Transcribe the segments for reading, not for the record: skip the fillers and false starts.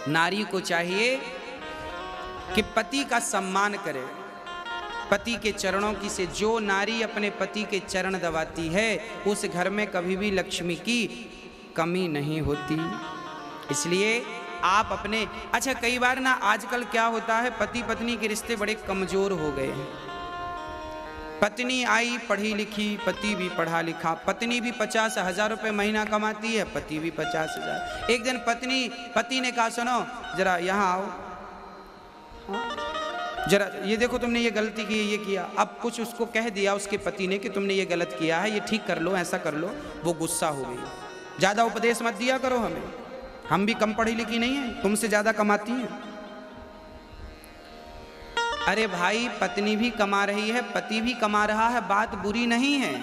नारी को चाहिए कि पति का सम्मान करे, पति के चरणों की से जो नारी अपने पति के चरण दबाती है उस घर में कभी भी लक्ष्मी की कमी नहीं होती। इसलिए आप अपने अच्छा कई बार ना आजकल क्या होता है, पति पत्नी के रिश्ते बड़े कमजोर हो गए हैं। पत्नी आई पढ़ी लिखी, पति भी पढ़ा लिखा, पत्नी भी 50,000 रुपये महीना कमाती है, पति भी 50,000। एक दिन पति ने कहा सुनो जरा यहाँ आओ, जरा ये देखो तुमने ये गलती की, ये किया। अब कुछ उसको कह दिया उसके पति ने कि तुमने ये गलत किया है, ये ठीक कर लो, ऐसा कर लो। वो गुस्सा हो गई। ज़्यादा उपदेश मत दिया करो हमें, हम भी कम पढ़ी लिखी नहीं है, तुमसे ज़्यादा कमाती हैं। अरे भाई पत्नी भी कमा रही है, पति भी कमा रहा है, बात बुरी नहीं है।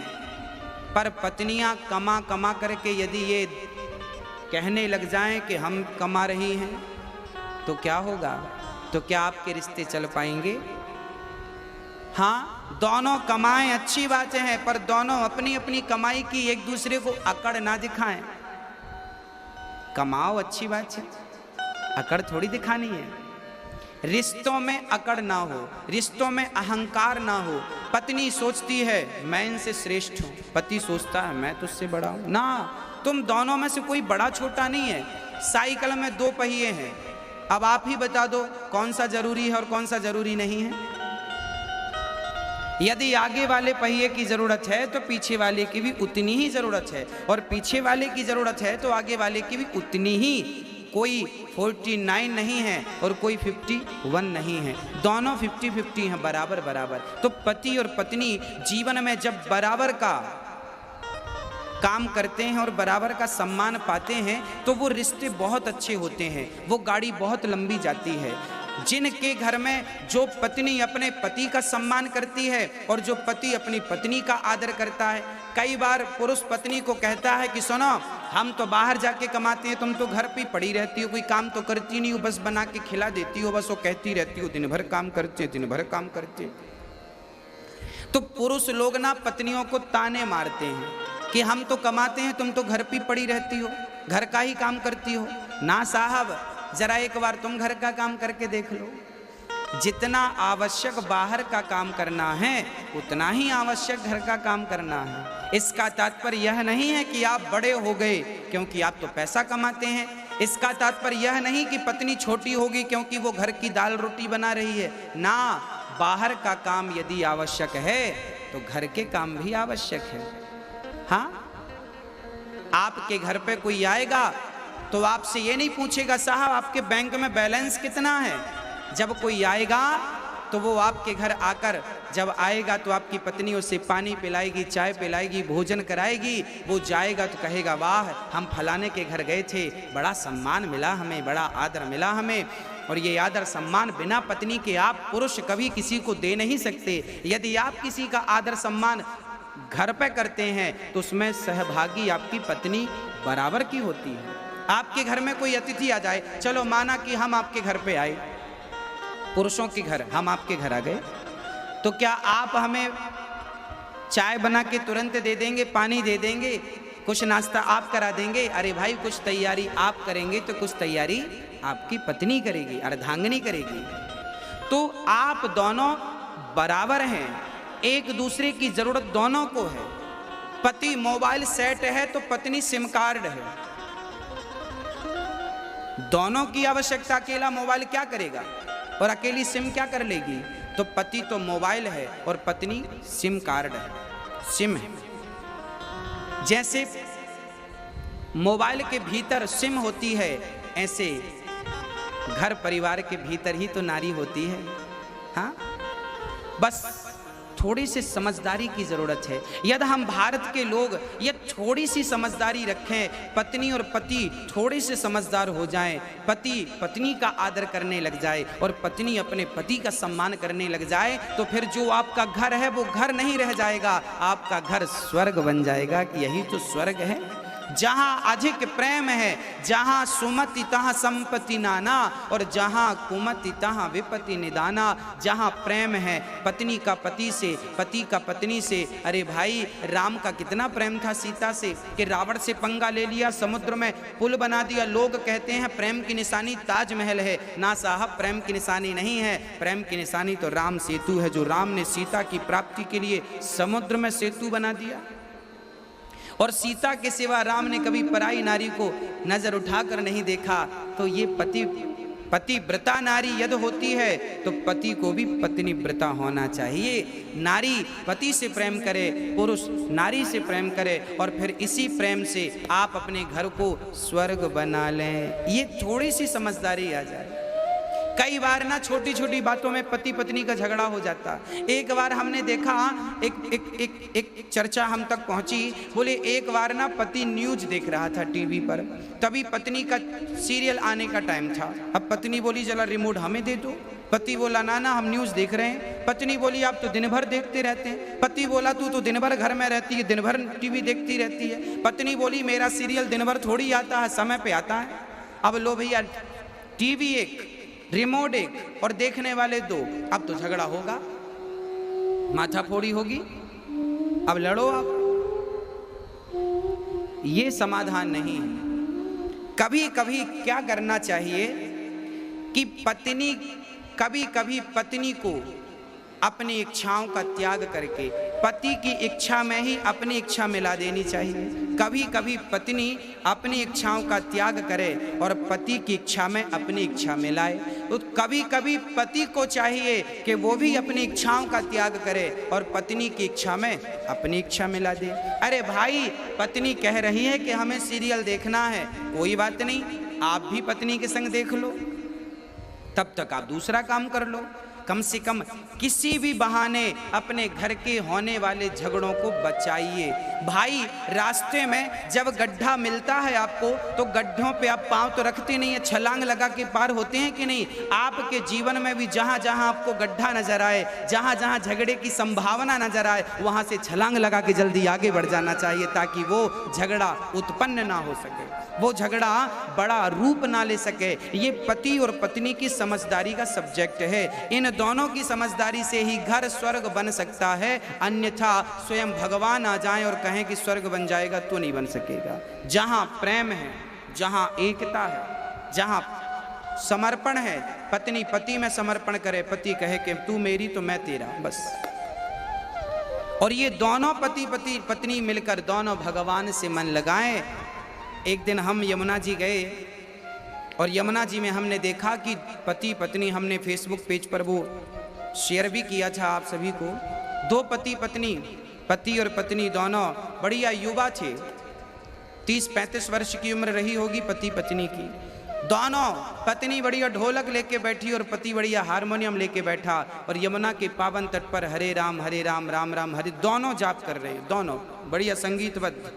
पर पत्नियां कमा कमा करके यदि ये कहने लग जाएं कि हम कमा रही हैं तो क्या होगा? तो क्या आपके रिश्ते चल पाएंगे? हाँ, दोनों कमाएं अच्छी बातें हैं, पर दोनों अपनी अपनी कमाई की एक दूसरे को अकड़ ना दिखाएं। कमाओ अच्छी बात है, अकड़ थोड़ी दिखानी है। रिश्तों में अकड़ ना हो, रिश्तों में अहंकार ना हो। पत्नी सोचती है मैं इनसे श्रेष्ठ हूँ, पति सोचता है मैं तुझसे बड़ा हूँ। ना, तुम दोनों में से कोई बड़ा छोटा नहीं है। साइकिल में 2 पहिए हैं, अब आप ही बता दो कौन सा जरूरी है और कौन सा जरूरी नहीं है। यदि आगे वाले पहिए की जरूरत है तो पीछे वाले की भी उतनी ही जरूरत है, और पीछे वाले की जरूरत है तो आगे वाले की भी उतनी ही। कोई 49 नहीं है और कोई 51 नहीं है, दोनों 50-50 हैं, बराबर बराबर। तो पति और पत्नी जीवन में जब बराबर का काम करते हैं और बराबर का सम्मान पाते हैं तो वो रिश्ते बहुत अच्छे होते हैं, वो गाड़ी बहुत लंबी जाती है। जिनके घर में जो पत्नी अपने पति का सम्मान करती है और जो पति अपनी पत्नी का आदर करता है। कई बार पुरुष पत्नी को कहता है कि सुनो हम तो बाहर जाके कमाते हैं, तुम तो घर पे पड़ी रहती हो, कोई काम तो करती नहीं हो, बस बना के खिला देती हो, बस वो कहती रहती हो दिन भर काम करते, दिन भर काम करते। तो पुरुष लोग ना पत्नियों को ताने मारते हैं कि हम तो कमाते हैं, तुम तो घर पे पड़ी रहती हो, घर का ही काम करती हो। ना साहब, जरा एक बार तुम घर का काम करके देख लो। जितना आवश्यक बाहर का काम करना है उतना ही आवश्यक घर का काम करना है। इसका तात्पर्य यह नहीं है कि आप बड़े हो गए क्योंकि आप तो पैसा कमाते हैं। इसका तात्पर्य यह नहीं कि पत्नी छोटी होगी क्योंकि वो घर की दाल रोटी बना रही है। ना, बाहर का काम यदि आवश्यक है तो घर के काम भी आवश्यक है। हाँ, आपके घर पे कोई आएगा तो आपसे ये नहीं पूछेगा साहब आपके बैंक में बैलेंस कितना है। जब कोई आएगा तो वो आपके घर आकर जब आएगा तो आपकी पत्नी उसे पानी पिलाएगी, चाय पिलाएगी, भोजन कराएगी। वो जाएगा तो कहेगा वाह हम फलाने के घर गए थे, बड़ा सम्मान मिला हमें, बड़ा आदर मिला हमें। और ये आदर सम्मान बिना पत्नी के आप पुरुष कभी किसी को दे नहीं सकते। यदि आप किसी का आदर सम्मान घर पे करते हैं तो उसमें सहभागी आपकी पत्नी बराबर की होती है। आपके घर में कोई अतिथि आ जाए, चलो माना कि हम आपके घर पे आए, पुरुषों के घर हम आपके घर आ गए, तो क्या आप हमें चाय बना के तुरंत दे देंगे, पानी दे देंगे, कुछ नाश्ता आप करा देंगे? अरे भाई कुछ तैयारी आप करेंगे तो कुछ तैयारी आपकी पत्नी करेगी, अर्धांगिनी करेगी। तो आप दोनों बराबर हैं, एक दूसरे की जरूरत दोनों को है। पति मोबाइल सेट है तो पत्नी सिम कार्ड है। दोनों की आवश्यकता, अकेला मोबाइल क्या करेगा और अकेली सिम क्या कर लेगी? तो पति तो मोबाइल है और पत्नी सिम कार्ड है, सिम है। जैसे मोबाइल के भीतर सिम होती है ऐसे घर परिवार के भीतर ही तो नारी होती है। हाँ, बस थोड़ी सी समझदारी की जरूरत है। यदि हम भारत के लोग ये थोड़ी सी समझदारी रखें, पत्नी और पति थोड़े से समझदार हो जाएं, पति पत्नी का आदर करने लग जाए और पत्नी अपने पति का सम्मान करने लग जाए, तो फिर जो आपका घर है वो घर नहीं रह जाएगा, आपका घर स्वर्ग बन जाएगा। कि यही तो स्वर्ग है। जहां अधिक प्रेम है, जहां सुमति तहां संपत्ति नाना, और जहां कुमति तहां विपत्ति निदाना। जहां प्रेम है पत्नी का पति से, पति का पत्नी से। अरे भाई, राम का कितना प्रेम था सीता से कि रावण से पंगा ले लिया, समुद्र में पुल बना दिया। लोग कहते हैं प्रेम की निशानी ताजमहल है। ना साहब, प्रेम की निशानी नहीं है। प्रेम की निशानी तो राम सेतु है, जो राम ने सीता की प्राप्ति के लिए समुद्र में सेतु बना दिया। और सीता के सिवा राम ने कभी पराई नारी को नजर उठाकर नहीं देखा। तो ये पतिव्रता नारी यदि होती है तो पति को भी पत्नी व्रता होना चाहिए। नारी पति से प्रेम करे, पुरुष नारी से प्रेम करे, और फिर इसी प्रेम से आप अपने घर को स्वर्ग बना लें। ये थोड़ी सी समझदारी आ जाए। कई बार ना छोटी छोटी बातों में पति पत्नी का झगड़ा हो जाता। एक बार हमने देखा, एक चर्चा हम तक पहुंची, बोले एक बार ना पति न्यूज देख रहा था टीवी पर, तभी पत्नी का सीरियल आने का टाइम था। अब पत्नी बोली जरा रिमोट हमें दे दो। पति बोला ना ना, हम न्यूज देख रहे हैं। पत्नी बोली आप तो दिन भर देखते रहते हैं। पति बोला तू तो दिन भर घर में रहती है, दिन भर टीवी देखती रहती है। पत्नी बोली मेरा सीरियल दिन भर थोड़ी आता है, समय पे आता है। अब लो भैया, टीवी एक, रिमोट एक, और देखने वाले दो। अब तो झगड़ा होगा, माथाफोड़ी होगी, अब लड़ो आप। ये समाधान नहीं है। कभी कभी क्या करना चाहिए कि पत्नी, कभी कभी पत्नी को अपनी इच्छाओं का त्याग करके पति की इच्छा में ही अपनी इच्छा मिला देनी चाहिए। कभी कभी पत्नी अपनी इच्छाओं का त्याग करे और पति की इच्छा में अपनी इच्छा मिलाए। तो कभी कभी पति को चाहिए कि वो भी अपनी इच्छाओं का त्याग करे और पत्नी की इच्छा में अपनी इच्छा मिला दे। अरे भाई, पत्नी कह रही है कि हमें सीरियल देखना है, कोई बात नहीं, आप भी पत्नी के संग देख लो, तब तक आप दूसरा काम कर लो। कम से कम किसी भी बहाने अपने घर के होने वाले झगड़ों को बचाइए। भाई, रास्ते में जब गड्ढा मिलता है आपको, तो गड्ढों पे आप पांव तो रखते नहीं है, छलांग लगा के पार होते हैं कि नहीं। आपके जीवन में भी जहां जहां आपको गड्ढा नजर आए, जहां जहां झगड़े की संभावना नजर आए, वहां से छलांग लगा के जल्दी आगे बढ़ जाना चाहिए, ताकि वो झगड़ा उत्पन्न ना हो सके, वो झगड़ा बड़ा रूप ना ले सके। ये पति और पत्नी की समझदारी का सब्जेक्ट है। इन दोनों की समझदारी से ही घर स्वर्ग बन सकता है, अन्यथा स्वयं भगवान आ जाएं और कहें कि स्वर्ग बन जाएगा तो नहीं बन सकेगा। जहां प्रेम है, जहां एकता है, जहां समर्पण है, पत्नी पति में समर्पण करे, पति कहे कि तू मेरी तो मैं तेरा, बस। और ये दोनों पत्नी मिलकर दोनों भगवान से मन लगाएं। एक दिन हम यमुना जी गए और यमुना जी में हमने देखा कि पति पत्नी, हमने फेसबुक पेज पर वो शेयर भी किया था आप सभी को, दो पति पत्नी, पति और पत्नी दोनों बढ़िया युवा थे, 30-35 वर्ष की उम्र रही होगी पति पत्नी की। दोनों, पत्नी बढ़िया ढोलक लेके बैठी और पति बढ़िया हारमोनियम लेके बैठा, और यमुना के पावन तट पर हरे राम राम राम हरे, दोनों जाप कर रहे हैं, दोनों बढ़िया संगीतबद्ध।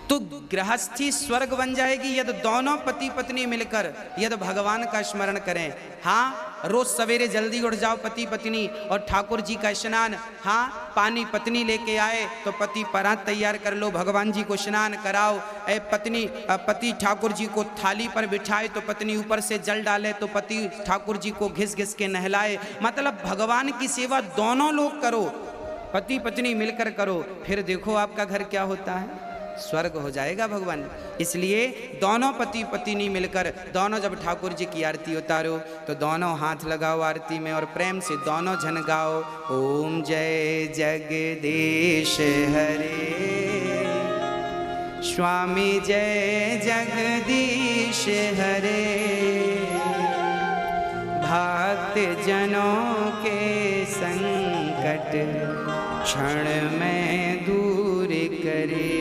तो गृहस्थी स्वर्ग बन जाएगी यदि दोनों पति पत्नी मिलकर यदि भगवान का स्मरण करें। हाँ, रोज सवेरे जल्दी उठ जाओ पति पत्नी और ठाकुर जी का स्नान। हाँ, पानी पत्नी लेके आए तो पति परात तैयार कर लो, भगवान जी को स्नान कराओ। पति ठाकुर जी को थाली पर बिठाए तो पत्नी ऊपर से जल डाले, तो पति ठाकुर जी को घिस घिस के नहलाए। मतलब भगवान की सेवा दोनों लोग करो, पति पत्नी मिलकर करो, फिर देखो आपका घर क्या होता है, स्वर्ग हो जाएगा भगवान। इसलिए दोनों पति पत्नी मिलकर, दोनों जब ठाकुर जी की आरती उतारो तो दोनों हाथ लगाओ आरती में और प्रेम से दोनों जन गाओ, ओम जय जगदीश हरे, स्वामी जय जगदीश हरे, भक्त जनों के संकट क्षण में दूर करे,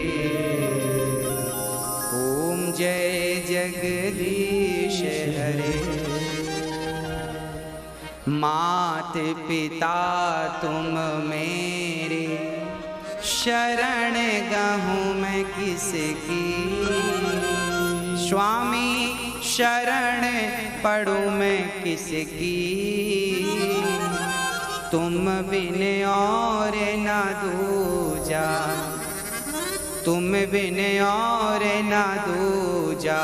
ओम जय जगदीश हरे। मात पिता तुम मेरे, शरण गहूँ मैं किसकी, स्वामी शरण पढ़ूँ मैं किसकी, तुम बिन और न दूजा, तुम बिन और ना दूजा,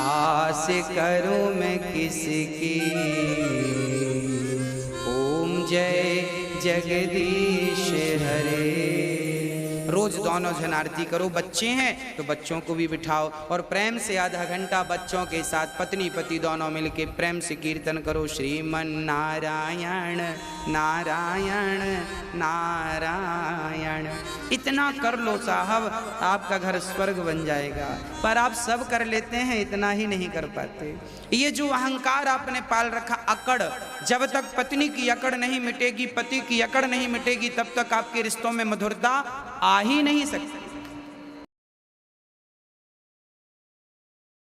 आस करूं मैं किसकी। ओम जय जगदीश हरे। रोज दोनों जन आरती करो। बच्चे हैं तो बच्चों को भी बिठाओ और प्रेम से आधा घंटा बच्चों के साथ पत्नी पति दोनों मिलके प्रेम से कीर्तन करो। श्रीमन नारायण नारायण नारायण। इतना कर लो साहब, आपका घर स्वर्ग बन जाएगा। पर आप सब कर लेते हैं, इतना ही नहीं कर पाते। ये जो अहंकार आपने पाल रखा, अकड़, जब तक पत्नी की अकड़ नहीं मिटेगी, पति की अकड़ नहीं मिटेगी, तब तक आपके रिश्तों में मधुरता आ ही नहीं सकती।